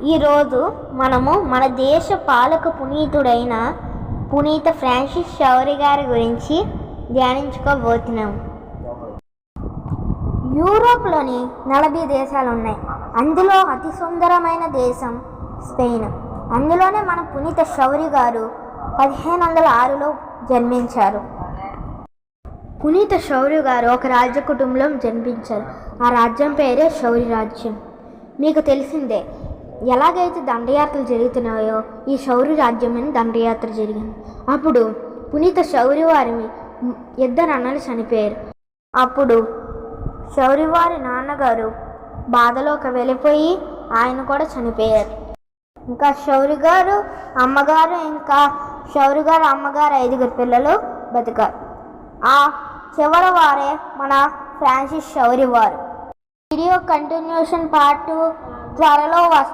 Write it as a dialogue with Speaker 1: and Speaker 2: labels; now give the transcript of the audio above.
Speaker 1: ఈరోజు మనము మన దేశ పాలక పునీతుడైన పునీత ఫ్రాన్సిస్ షవరి గారి గురించి ధ్యానించుకోబోతున్నాం. యూరోప్లోని 40 దేశాలు ఉన్నాయి. అందులో అతి సుందరమైన దేశం స్పెయిన్. అందులోనే మన పునీత షవరి గారు 1506లో జన్మించారు. పునీత షవరి గారు ఒక రాజ్య కుటుంబంలో జన్మించారు. ఆ రాజ్యం పేరే షవరి రాజ్యం. మీకు తెలిసిందే, ఎలాగైతే దండయాత్రలు జరుగుతున్నాయో ఈ షౌరి రాజ్యం మీద దండయాత్ర జరిగింది. అప్పుడు పునీత షౌరి వారి 2 అన్నలు చనిపోయారు. అప్పుడు షౌరి వారి నాన్నగారు బాధలోకి వెళ్ళిపోయి ఆయన కూడా చనిపోయారు. ఇంకా షౌరి గారు అమ్మగారు ఇంకా షౌరి గారు అమ్మగారు 5 పిల్లలు బతికారు. ఆ చివరి వారే మన ఫ్రాన్సిస్ షౌరి వారు. వీడియో కంటిన్యూషన్ పార్ట్ త్వరలో వస్తుంది.